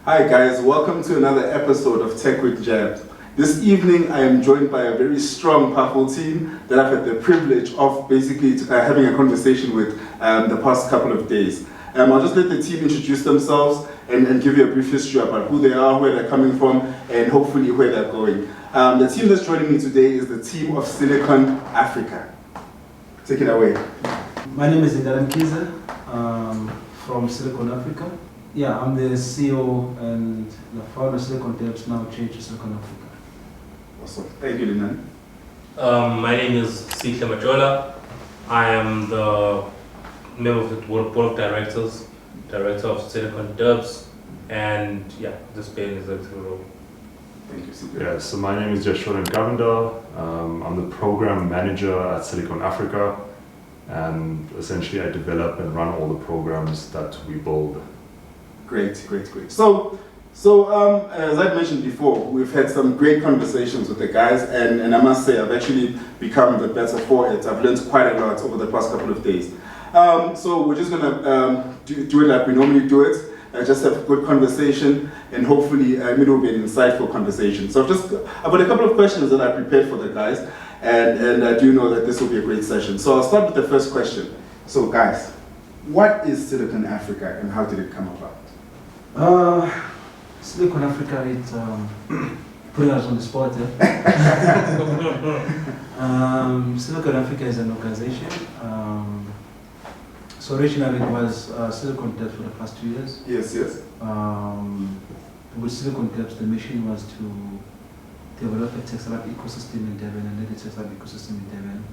Hi guys, welcome to another episode of Tech with Jabs. This evening I am joined by a very strong, powerful team that I've had the privilege of basically having a conversation with the past couple of days. I'll just let the team introduce themselves and give you a brief history about who they are, where they're coming from, and hopefully where they're going. The team that's joining me today is the team of Silicon Africa. Take it away. My name is Indaram Kiza from Silicon Africa. Yeah, I'm the CEO and the founder of Silicon Devs, now changed to Silicon Africa. Awesome. Thank you, Linan. My name is Sihle Majola. I am the member of the board of directors, director of Silicon Devs, and yeah, this being is a role. Thank you, Sihle. Yeah, so my name is Jashoran Govender. I'm the program manager at Silicon Africa, and essentially I develop and run all the programs that we build. Great. So as I mentioned before, we've had some great conversations with the guys, and I must say I've actually become the better for it. I've learned quite a lot over the past couple of days. So we're just gonna do it like we normally do it. Just have a good conversation, and hopefully it will be an insightful conversation. So I've got a couple of questions that I prepared for the guys, and I do know that this will be a great session. So I'll start with the first question. So guys, what is Silicon Africa and how did it come about? Silicon Africa, putting us on the spot. Silicon Africa is an organization. So originally it was Silicon Devs for the past 2 years. Yes. With Silicon Devs, the mission was to develop a tech startup ecosystem in Devon, and let the tech startup ecosystem in Devon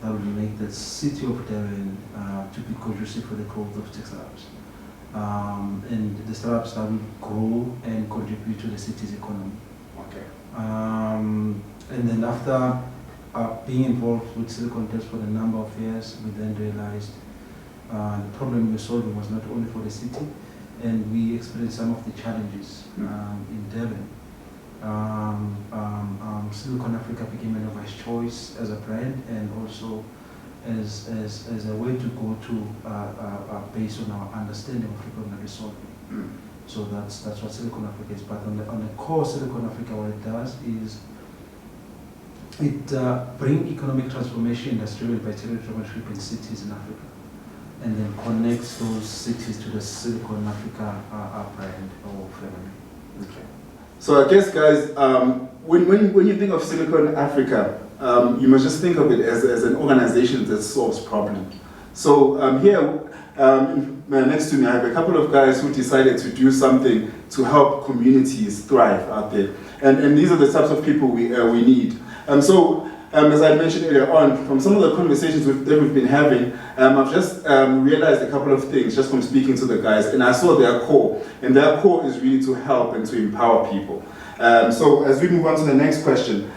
that will make the city of Devon to be conducive for the growth of tech startups. And the startups that will grow and contribute to the city's economy. Okay. And then after being involved with Silicon Devs for a number of years, we then realized the problem we were solving was not only for the city, and we experienced some of the challenges in Devon. Silicon Africa became an obvious choice as a brand, and also as a way to go to based on our understanding of problem that we're solving. So that's what Silicon Africa is. But on the core, Silicon Africa, what it does is it brings economic transformation that's driven by entrepreneurship in cities in Africa, and then connects those cities to the Silicon Africa brand or family. Okay. So I guess, guys, when you think of Silicon Africa, you must just think of it as an organization that solves problems. So here, next to me, I have a couple of guys who decided to do something to help communities thrive out there. And these are the types of people we need. So as I mentioned earlier on, from some of the conversations that we've been having, I've just realized a couple of things just from speaking to the guys, and I saw their core. And their core is really to help and to empower people. So as we move on to the next question,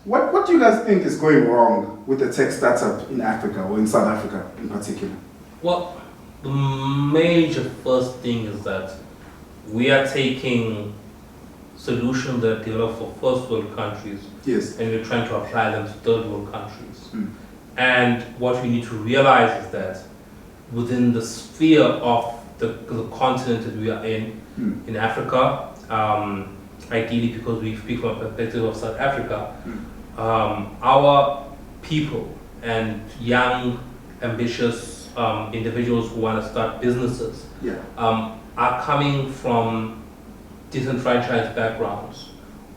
what do you guys think is going wrong with the tech startup in Africa, or in South Africa in particular? Well, the major first thing is that we are taking solutions that are developed for first world countries, yes, and we're trying to apply them to third world countries. And what we need to realize is that within the sphere of the continent that we are in Africa, ideally because we speak from a perspective of South Africa, our people and young, ambitious individuals who want to start businesses are coming from disenfranchised backgrounds,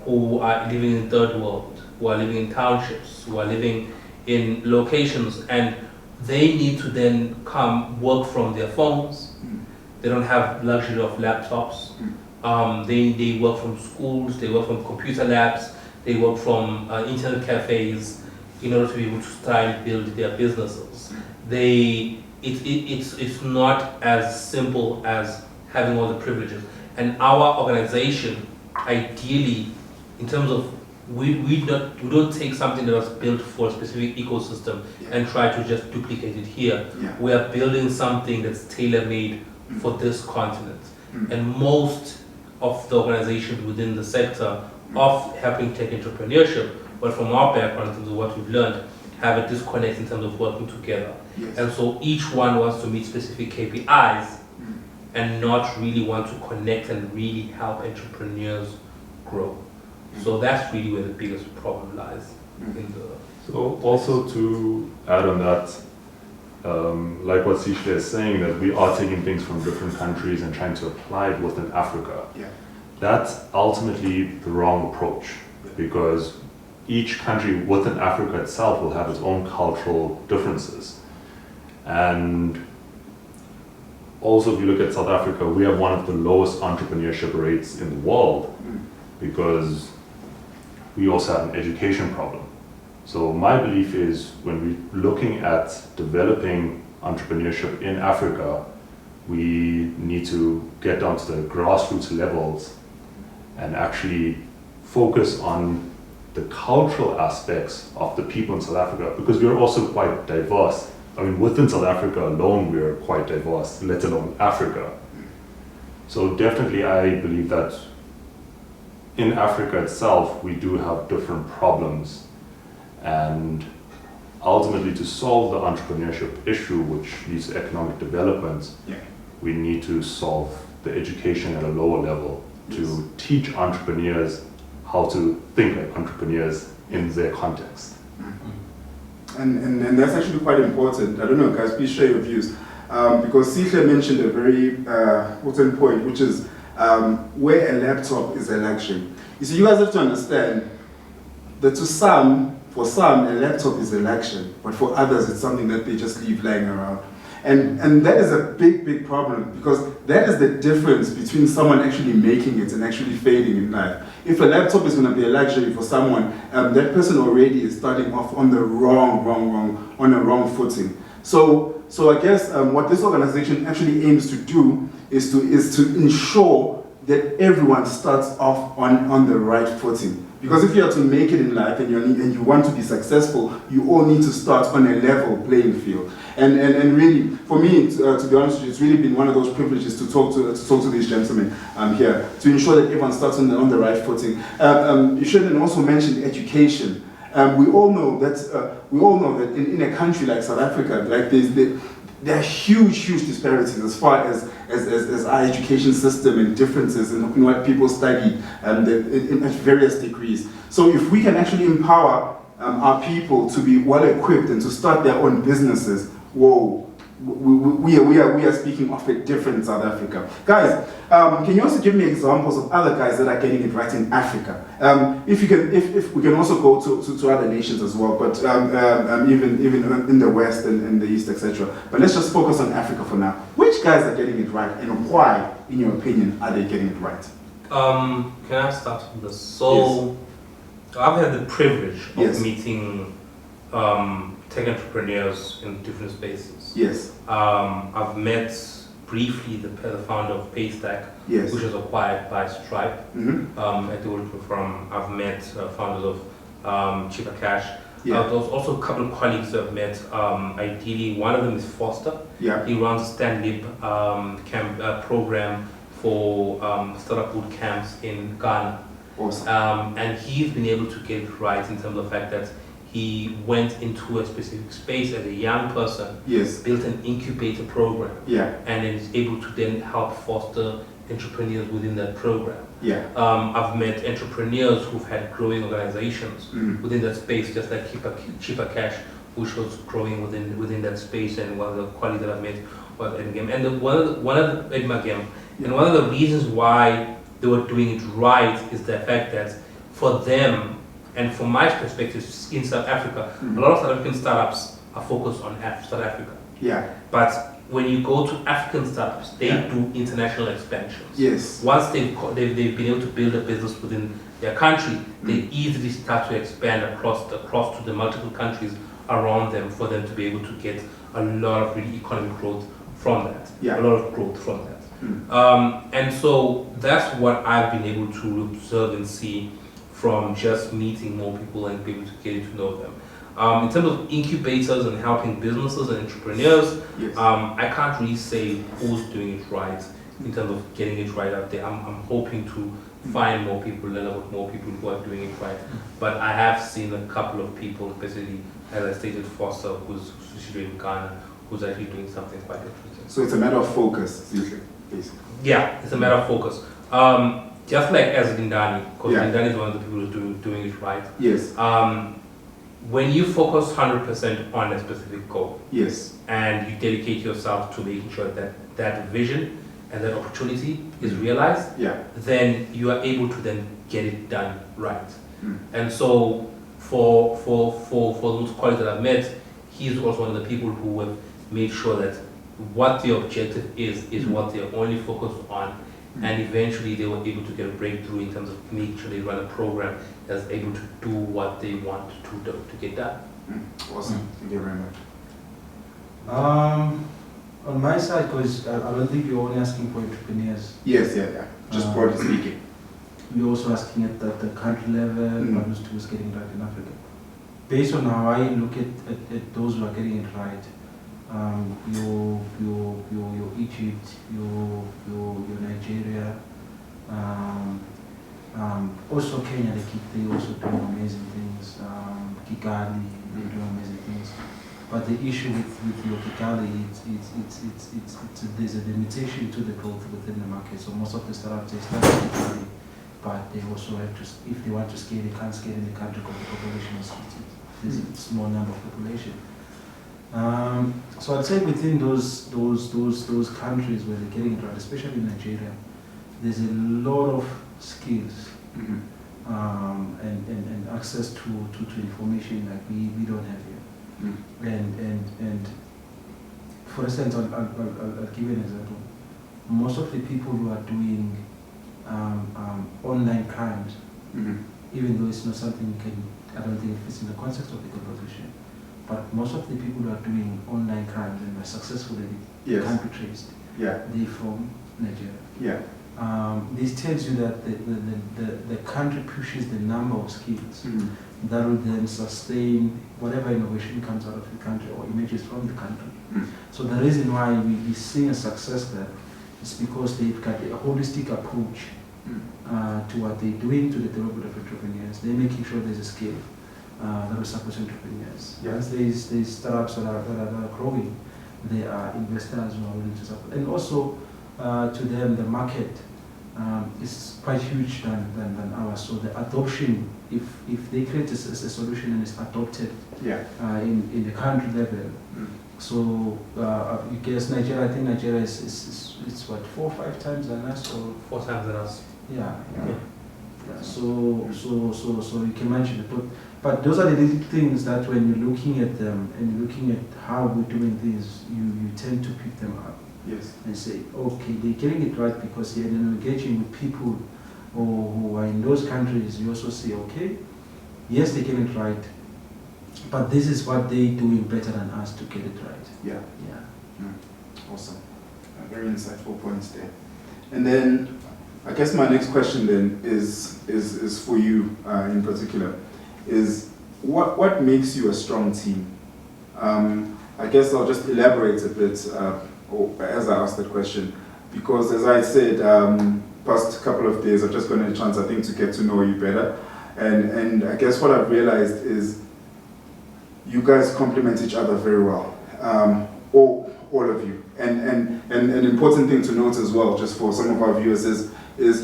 who are living in third world, who are living in townships, who are living in locations, and they need to then come work from their phones. They don't have luxury of laptops. They work from schools, they work from computer labs, they work from internet cafes in order to be able to try and build their businesses. It's not as simple as having all the privileges. And our organization, ideally, in terms of we don't take something that was built for a specific ecosystem and try to just duplicate it here. We are building something that's tailor-made for this continent. And most of the organizations within the sector of helping tech entrepreneurship, but from our background in terms of what we've learned, have a disconnect in terms of working together. And so each one wants to meet specific KPIs and not really want to connect and really help entrepreneurs grow. So that's really where the biggest problem lies in the. So also to add on that, like what Sishle is saying, that we are taking things from different countries and trying to apply it within Africa. Yeah. That's ultimately the wrong approach, because each country within Africa itself will have its own cultural differences. And also, if you look at South Africa, we have one of the lowest entrepreneurship rates in the world because we also have an education problem. So my belief is when we're looking at developing entrepreneurship in Africa, we need to get down to the grassroots levels and actually focus on the cultural aspects of the people in South Africa, because we are also quite diverse. I mean, within South Africa alone, we are quite diverse, let alone Africa. So definitely I believe that in Africa itself, we do have different problems. And ultimately, to solve the entrepreneurship issue, which leads to economic development, we need to solve the education at a lower level to teach entrepreneurs how to think like entrepreneurs in their context. And that's actually quite important. I don't know, guys, please share your views. Because Sishle mentioned a very important point, which is where a laptop is a luxury. You see, you guys have to understand that for some, a laptop is a luxury, but for others, it's something that they just leave lying around. And that is a big, big problem, because that is the difference between someone actually making it and actually failing in life. If a laptop is going to be a luxury for someone, that person already is starting off on the wrong footing. So I guess what this organization actually aims to do is to ensure that everyone starts off on the right footing. Because if you are to make it in life and you want to be successful, you all need to start on a level playing field. And really, for me, to be honest with you, it's really been one of those privileges to talk to these gentlemen here, to ensure that everyone starts on the right footing. You shouldn't also mention education. We all know that in a country like South Africa, like there are huge disparities as far as our education system and differences in what people study in various degrees. So if we can actually empower our people to be well equipped and to start their own businesses, whoa, we are speaking of a different South Africa. Guys, can you also give me examples of other guys that are getting it right in Africa? If we can also go to other nations as well, but even in the West and in the East, etc. But let's just focus on Africa for now. Which guys are getting it right, and why, in your opinion, are they getting it right? Can I start with this? So, I've had the privilege of meeting tech entrepreneurs in different spaces. Yes. I've met briefly the founder of Paystack, which was acquired by Stripe at the World Forum. I've met founders of Cheaper Cash. There's also a couple of colleagues that I've met. Ideally, one of them is Foster. Yeah. He runs a StanLib program for startup boot camps in Ghana. Awesome. And he's been able to get it right in terms of the fact that he went into a specific space as a young person, built an incubator program, and is able to then help foster entrepreneurs within that program. I've met entrepreneurs who've had growing organizations within that space, just like Cheaper Cash, which was growing within that space, and one of the colleagues that I've met was Endgame. And one of the reasons why they were doing it right is the fact that for them, and from my perspective in South Africa, a lot of South African startups are focused on South Africa. But when you go to African startups, they do international expansions. Once they've been able to build a business within their country, they easily start to expand across to the multiple countries around them for them to be able to get a lot of really economic growth from that. A lot of growth from that. And so that's what I've been able to observe and see from just meeting more people and be able to get to know them. In terms of incubators and helping businesses and entrepreneurs, I can't really say who's doing it right in terms of getting it right out there. I'm hoping to find more people, learn about more people who are doing it right. But I have seen a couple of people, especially as I stated, Foster, who's situated in Ghana, who's actually doing something quite interesting. So it's a matter of focus, usually. basically. Yeah, it's a matter of focus. Just like as Lindani, because Yeah. Lindani is one of the people who's doing it right. Yes, When you focus 100% on a specific goal yes, and you dedicate yourself to making sure that that vision and that opportunity is realized, yeah, then you are able to then get it done right. Mm. And so for those colleagues that I've met, he's also one of the people who have made sure that what the objective is what they're only focused on, and eventually they were able to get a breakthrough in terms of making sure they run a program that's able to do what they want to do to get done. Awesome. Thank you very much. On my side, because I don't think you're only asking for entrepreneurs. Yes, yeah. Just broadly speaking. We're also asking at the country level, but who's getting it right in Africa. Based on how I look at those who are getting it right, your Egypt, your Nigeria, also Kenya, they also doing amazing things. Kigali, they do amazing things. But the issue with your Kigali, there's a limitation to the growth within the market. So most of the startups, they start in Kigali, but they also have to, if they want to scale, they can't scale in the country because the population there's a small number of population. So I'd say within those countries where they're getting it right, especially in Nigeria, there's a lot of skills and access to information like we don't have here. And for instance, I'll give you an example. Most of the people who are doing online crimes, even though it's not something I don't think it fits in the context of the conversation, but most of the people who are doing online crimes and are successfully can't be traced. Yeah. They're from Nigeria. Yeah. This tells you that the country pushes the number of skills that will then sustain whatever innovation comes out of the country or emerges from the country. So the reason why we're seeing a success there is because they've got a holistic approach to what they're doing to the development of entrepreneurs. They're making sure there's a skill that will support entrepreneurs. Yeah. Once there's startups that are growing, there are investors who are willing to support. And also, to them, the market is quite huge than ours. So the adoption, if they create a solution and it's adopted in the country level, so you guess Nigeria, I think Nigeria is what, 4 or 5 times than us, or 4 times than us. yeah. So you can mention it, but those are the little things that when you're looking at them and you're looking at how we're doing things, you tend to pick them up. Yes. And say, okay, they're getting it right because they're engaging with people who are in those countries. You also say, okay, yes, they're getting it right, but this is what they're doing better than us to get it right. Yeah. Yeah. Awesome. Very insightful points there. And then, I guess my next question then is for you in particular, is what makes you a strong team? I guess I'll just elaborate a bit as I asked that question, because as I said, past couple of days I've just gotten a chance, I think, to get to know you better, and I guess what I've realized is you guys complement each other very well, all of you, and an important thing to note as well, just for some of our viewers, is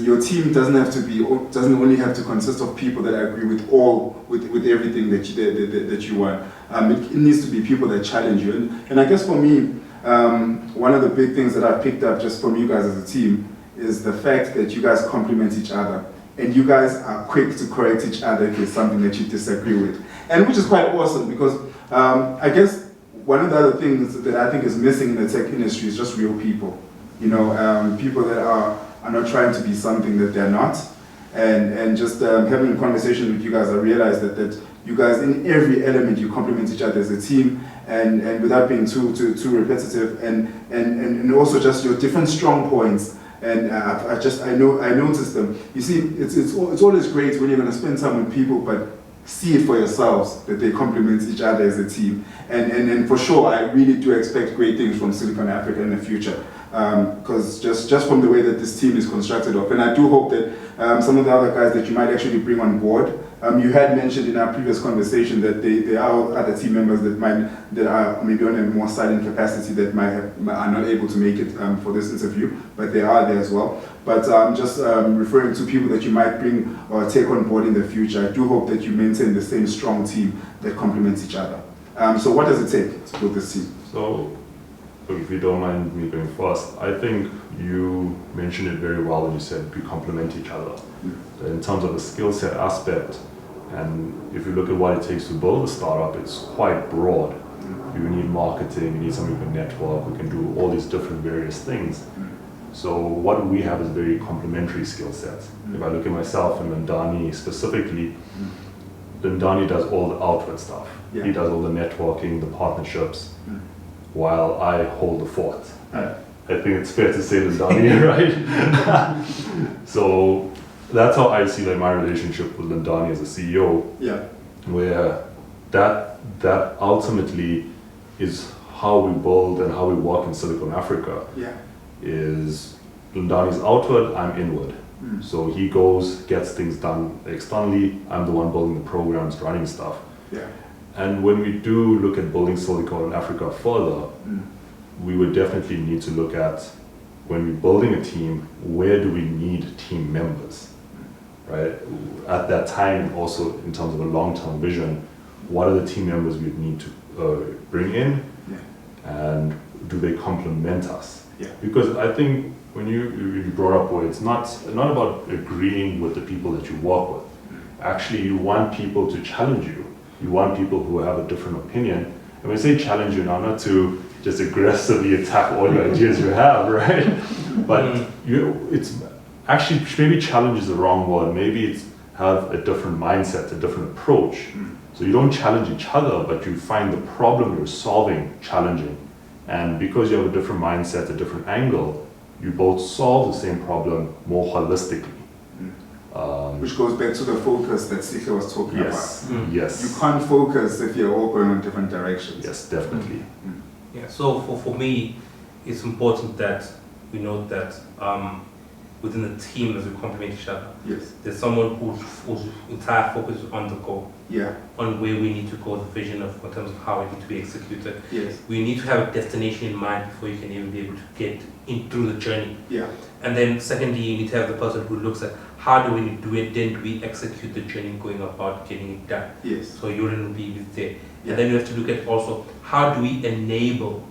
your team doesn't only have to consist of people that agree with everything that you want. It needs to be people that challenge you, and I guess for me, one of the big things that I've picked up just from you guys as a team is the fact that you guys complement each other, and you guys are quick to correct each other if there's something that you disagree with, and which is quite awesome, because I guess one of the other things that I think is missing in the tech industry is just real people. People that are not trying to be something that they're not, and just having a conversation with you guys, I realized that you guys, in every element, you complement each other as a team, and without being too repetitive, and also just your different strong points. And I noticed them. You see, it's always great when you're going to spend time with people, but see it for yourselves that they complement each other as a team. And for sure, I really do expect great things from Silicon Africa in the future, because just from the way that this team is constructed of, and I do hope that some of the other guys that you might actually bring on board You had mentioned in our previous conversation that there are other team members that are maybe on a more silent capacity that are not able to make it for this interview, but they are there as well. But just referring to people that you might bring or take on board in the future, I do hope that you maintain the same strong team that complements each other. So what does it take to build this team? So if you don't mind me going first, I think you mentioned it very well when you said we complement each other. In terms of the skill set aspect, and if you look at what it takes to build a startup, it's quite broad. You need marketing, you need somebody who can network, who can do all these different various things. So what we have is very complementary skill sets. If I look at myself and Lindani specifically, Lindani does all the outward stuff. Yeah. He does all the networking, the partnerships, while I hold the fort. I think it's fair to say Lindani, right? So that's how I see like my relationship with Lindani as a CEO. Yeah. Where that ultimately is how we build and how we work in Silicon Africa. Yeah. Is Lindani's outward, I'm inward. So he goes, gets things done externally, I'm the one building the programs, running stuff. Yeah. And when we do look at building Silicon Africa further, we would definitely need to look at, when we're building a team, where do we need team members, right? At that time, also in terms of a long-term vision, what are the team members we need to bring in, and do they complement us? Yeah. Because I think when you brought up where it's not about agreeing with the people that you work with. Actually, you want people to challenge you. You want people who have a different opinion. And when I say challenge you now, not to just aggressively attack all your ideas you have, right? But it's actually, maybe challenge is the wrong word. Maybe it's have a different mindset, a different approach. So you don't challenge each other, but you find the problem you're solving challenging. And because you have a different mindset, a different angle, you both solve the same problem more holistically. Which goes back to the focus that Sika was talking about. Yes. You can't focus if you're all going in different directions. Yes, definitely. Yeah, so for me, it's important that we know that within the team, as we complement each other, Yes. there's someone whose entire focus is on the goal, Yeah. on where we need to go, the vision of in terms of how it needs to be executed. Yes. We need to have a destination in mind before you can even be able to get in through the journey. Yeah. And then secondly, you need to have the person who looks at how do we do it, then do we execute the journey going about getting it done. Yes. So you wouldn't be there. Yeah. And then you have to look at also how do we enable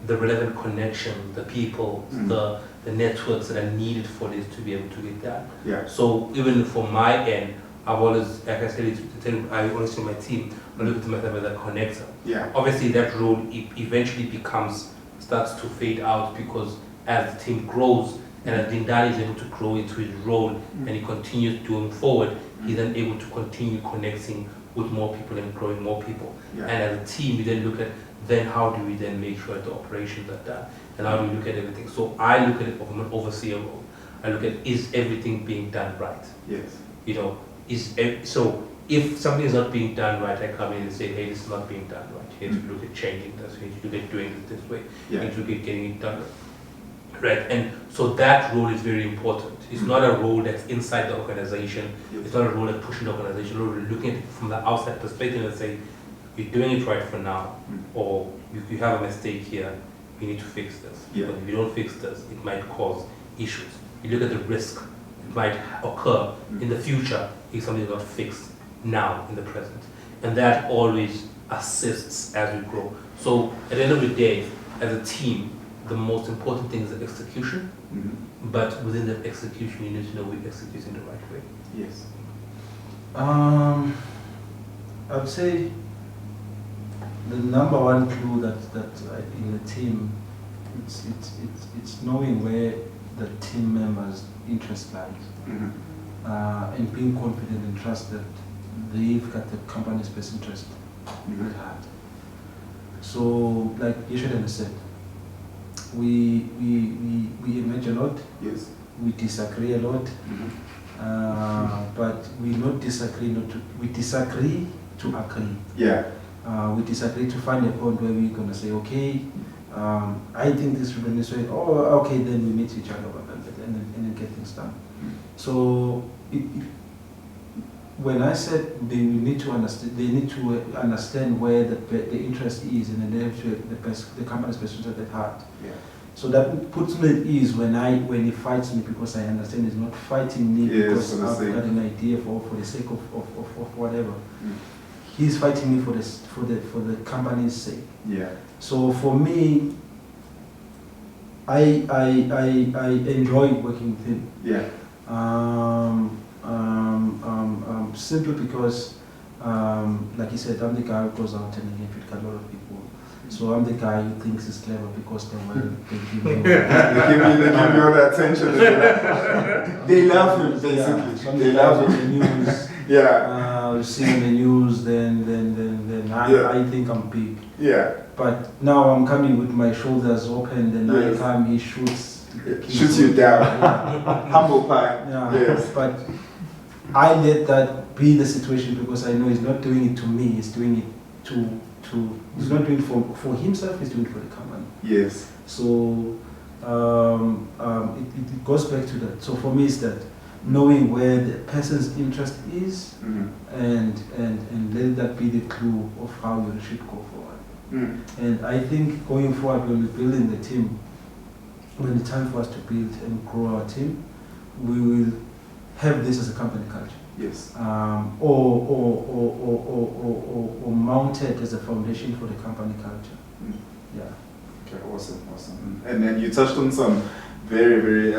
the relevant connection, the people, the networks that are needed for this to be able to get done. Yeah. So even from my end, I've always, like I said, I always see my team, I look at myself as a connector. Yeah. Obviously that role eventually starts to fade out because as the team grows and as Lindani is able to grow into his role and he continues going forward, he's then able to continue connecting with more people and growing more people. Yeah. And as a team, we then look at then how do we then make sure the operations are done and how do we look at everything. So I look at it from an overseer role. I look at is everything being done right? Yes. You know, so if something is not being done right, I come in and say, hey, this is not being done right. You need to look at changing this. You need to look at doing it this way. Yeah. You need to look at getting it done right. And so that role is very important. It's not a role that's inside the organization. Yes. It's not a role that's pushing the organization. We're looking at it from the outside perspective and say, you're doing it right for now, or if you have a mistake here, you need to fix this. Yeah. But if you don't fix this, it might cause issues. You look at the risk that might occur in the future if something is not fixed now in the present. And that always assists as we grow. So at the end of the day, as a team, the most important thing is the execution, but within that execution, you need to know we're executing the right way. Yes. I would say the number one clue that in the team, it's knowing where the team members' interest lies, and being confident and trust that they've got the company's best interest at heart. So, like Yeshua said, we emerge a lot. Yes. We disagree a lot, but we disagree to agree. Yeah. We disagree to find a point where we're going to say, okay, I think this should be this way. Oh, okay, then we meet each other and then get things done. So when I said they need to understand where the interest is, and then they have to the company's best interest at heart. Yeah. So that puts me at ease when he fights me, because I understand he's not fighting me Yes, because I've got an idea for the sake of whatever. Mm. He's fighting me for the company's sake. Yeah. So for me, I enjoy working with him. Yeah. Simply because, like you said, I'm the guy who goes out and engages with a lot of people. So I'm the guy who thinks he's clever because they give me all the attention. They love him, basically. Yeah, so they love in him. the news. Yeah. You see in the news, then I think I'm big. Yeah. But now I'm coming with my shoulders open, then Yes. I come, he shoots. Shoots you down. Yeah. Humble pie. Yeah. Yes. But I let that be the situation, because I know he's not doing it to me, he's doing it he's not doing it for himself, he's doing it for the company. Yes. So it goes back to that. So for me, it's that knowing where the person's interest is, Mm-hmm. and let that be the clue of how you should go forward. Mm. And I think going forward, when we're building the team, when the time for us to build and grow our team, we will have this as a company culture. Yes. Or mounted as a foundation for the company culture. Mm. Yeah. Okay, awesome. And then you touched on some very, very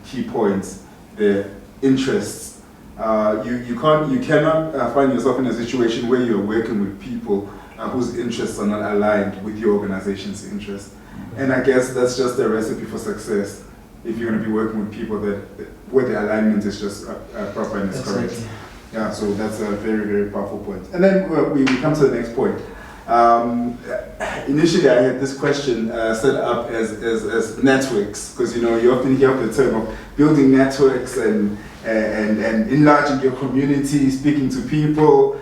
key points. The interests. You cannot find yourself in a situation where you're working with people whose interests are not aligned with your organization's interests. And I guess that's just a recipe for success. If you're going to be working with people where the alignment is just proper and is correct. Exactly. Yeah, so that's a very, very powerful point. And then we come to the next point. Initially, I had this question set up as networks, because you often hear of the term of building networks and enlarging your community, speaking to people,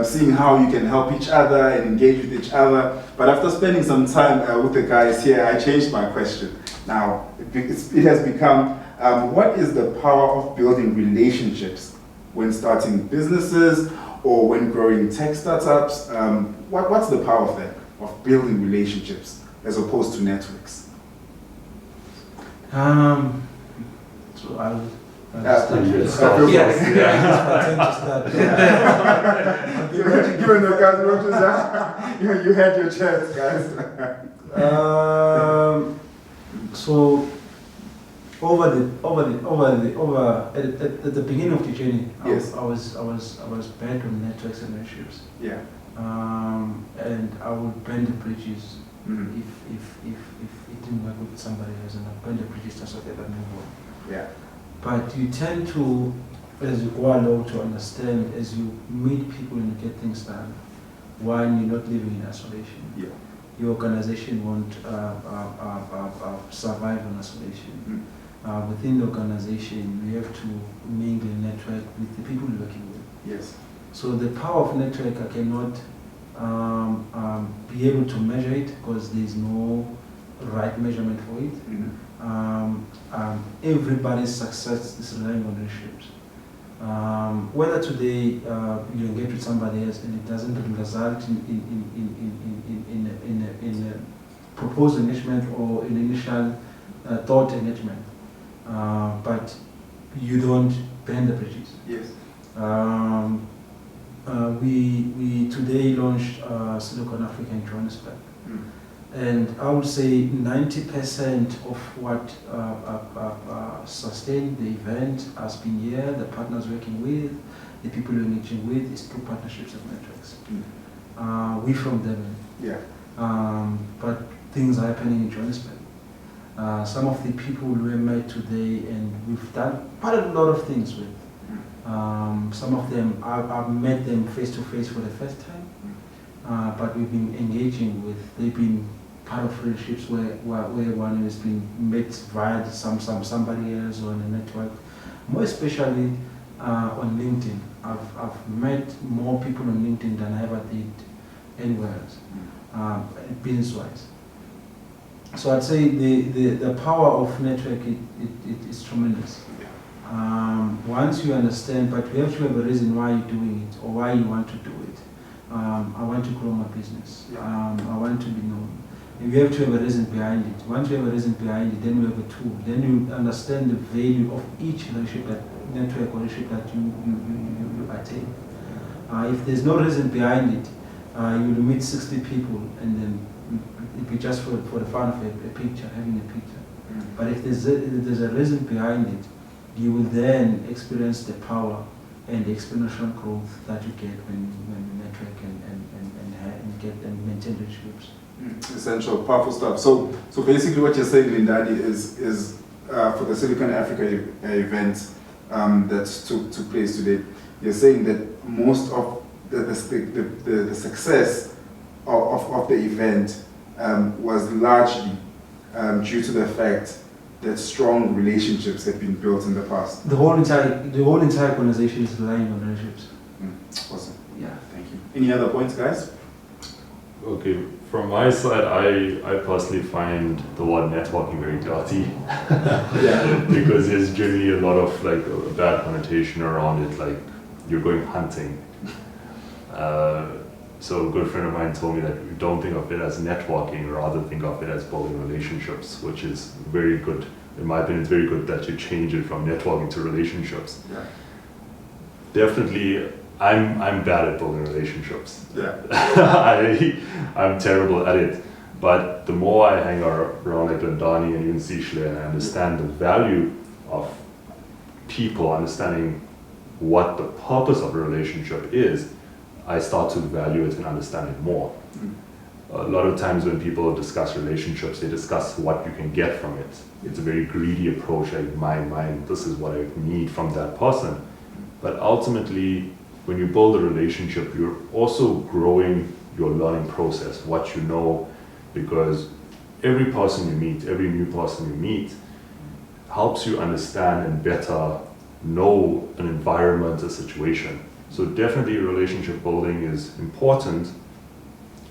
seeing how you can help each other and engage with each other. But after spending some time with the guys here, I changed my question. Now, it has become, what is the power of building relationships when starting businesses or when growing tech startups? What's the power of that, of building relationships as opposed to networks? So I'll start. Given the guys, you had your chance, guys. So at the beginning of the journey, Yes. I was bent on networks and relationships. Yeah. And I would burn the bridges Mm-hmm. if it didn't work with somebody else, and I'd burn the bridges just so that I move on. Yeah. But you tend to, as you go along, to understand as you meet people and you get things done, one, you're not living in isolation. Yeah. Your organization won't survive in isolation. Mm. Within the organization, you have to mingle and network with the people you're working with. Yes. So the power of network, I cannot be able to measure it, because there's no right measurement for it. Mm-hmm. Everybody's success is relying on relationships. Whether today you engage with somebody else and it doesn't result in a proposed engagement or an initial thought engagement, but you don't burn the bridges. Yes. We today launched Silicon Africa in Johannesburg. Mm. And I would say 90% of what sustained the event has been here, the partners working with, the people we're engaging with, is through partnerships and networks. Mm. We from them. Yeah. But things are happening in Johannesburg. Some of the people we met today, and we've done quite a lot of things with. Some of them, I've met them face to face for the first time, but we've been engaging with, they've been part of friendships where one has been met via somebody else or on a network. More especially on LinkedIn. I've met more people on LinkedIn than I ever did anywhere else, business-wise. So I'd say the power of network it is tremendous. Once you understand, but we have to have a reason why you're doing it or why you want to do it. I want to grow my business. I want to be known. And you have to have a reason behind it. Once you have a reason behind it, then you have a tool. Then you understand the value of each relationship, that network or relationship that you attain. If there's no reason behind it, you'll meet 60 people and then it'll be just for the fun of a picture, having a picture. But if there's a reason behind it, you will then experience the power and the exponential growth that you get when you network and get and maintain relationships. Essential, powerful stuff. So basically, what you're saying, Lindani, is for the Silicon Africa event that took place today. You're saying that most of the success of the event was largely due to the fact that strong relationships have been built in the past. The whole entire organization is relying on relationships. Awesome. Yeah. Thank you. Any other points, guys? Okay, from my side, I personally find the word networking very dirty. Yeah. Because there's generally a lot of like a bad connotation around it, like you're going hunting. So a good friend of mine told me that we don't think of it as networking, rather think of it as building relationships, which is very good. In my opinion, it's very good that you change it from networking to relationships. Yeah. Definitely, I'm bad at building relationships. Yeah. I'm terrible at it. But the more I hang around like Lindani and even Sishle, and I understand the value of people, understanding what the purpose of a relationship is, I start to value it and understand it more. A lot of times when people discuss relationships, they discuss what you can get from it. It's a very greedy approach, like mine, this is what I need from that person. But ultimately, when you build a relationship, you're also growing your learning process, what you know, because every person you meet, every new person you meet, helps you understand and better know an environment, a situation. So definitely relationship building is important,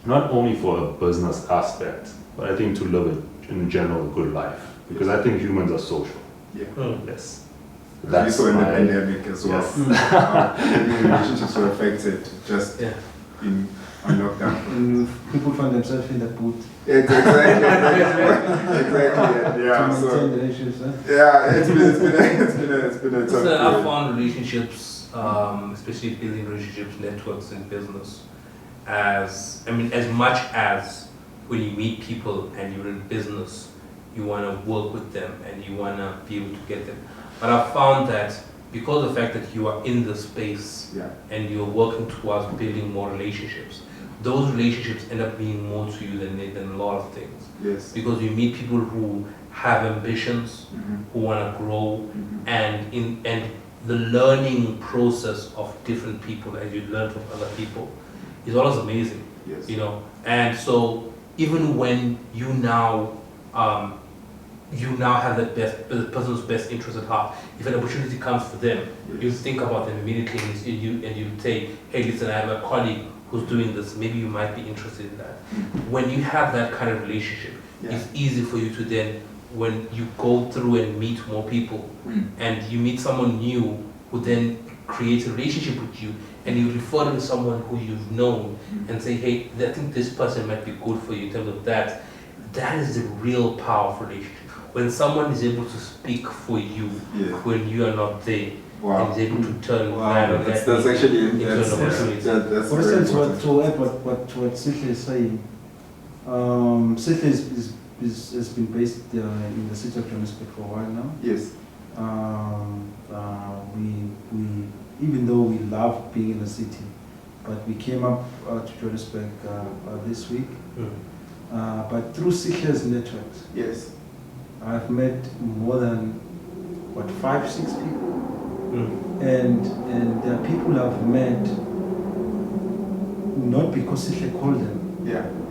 not only for a business aspect, but I think to live in general a good life, because I think humans are social. Yeah. Yes. We saw in the pandemic as well. Yes. Relationships were affected just in on lockdown. And people find themselves in that boot. Exactly. Yeah. To So maintain the relationships, huh? yeah, it's been a tough So I period. found relationships, especially building relationships, networks in business, as much as when you meet people and you're in business, you want to work with them and you want to be able to get them. But I found that because of the fact that you are in the space and you're working towards building more relationships, those relationships end up being more to you than a lot of things. Yes. Because you meet people who have ambitions, who want to grow, and the learning process of different people as you learn from other people is always amazing. Yes. You know, and so even when you now have the person's best interest at heart, if an opportunity comes for them, you think about them immediately and you say, hey, listen, I have a colleague who's doing this, maybe you might be interested in that. When you have that kind of relationship, it's easy for you to then, when you go through and meet more people, and you meet someone new who then creates a relationship with you, and you refer them to someone who you've known and say, hey, I think this person might be good for you in terms of that. That is the real power of relationship. When someone is able to speak for you when you are not there, and is able to turn that or that that's actually into an opportunity. that's For very instance, important. to add what Sithle is saying, Sithle has been based in the city of Johannesburg for a while now. Yes. We even though we love being in the city, but we came up to Johannesburg this week. But through Sikhle's networks, Yes. I've met more than 5-6 people, and there are people I've met not because Sikhle called them,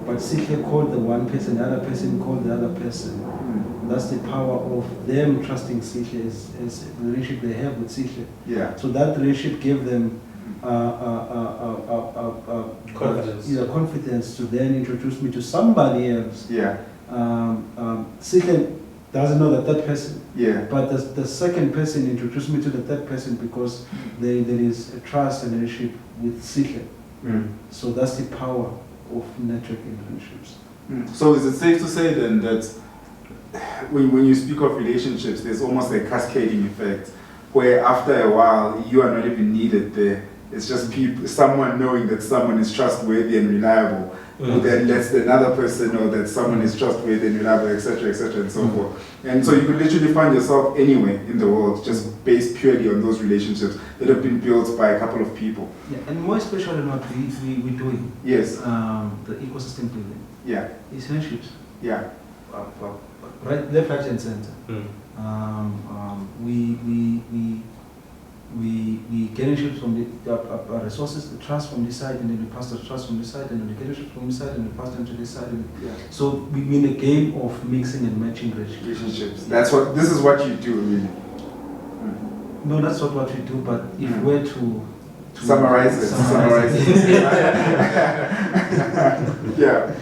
but Sikhle called the one person, the other person called the other person. That's the power of them trusting Sikhle as the relationship they have with Sikhle. Yeah. So that relationship gave them confidence to then introduce me to somebody else. Yeah. Sikhle doesn't know the third person. Yeah. But the second person introduced me to the third person because there is a trust and relationship with Sihle. So that's the power of networking relationships. So is it safe to say then that when you speak of relationships, there's almost a cascading effect where after a while you are not even needed there. It's just someone knowing that someone is trustworthy and reliable, who then lets another person know that someone is trustworthy and reliable, etc., and so forth. And so you could literally find yourself anywhere in the world, just based purely on those relationships that have been built by a couple of people. Yeah, and more especially in what we're doing. Yes. The ecosystem building. Yeah. It's friendships. Yeah. Right, left, right, and center. We get issues from the resources, the trust from this side, and then we pass the trust from this side, and then we get issues from this side, and we pass them to this side. So we're in a game of mixing and matching relationships. This is what you do, really. No, that's not what we do, but if we're to summarize it. Yeah.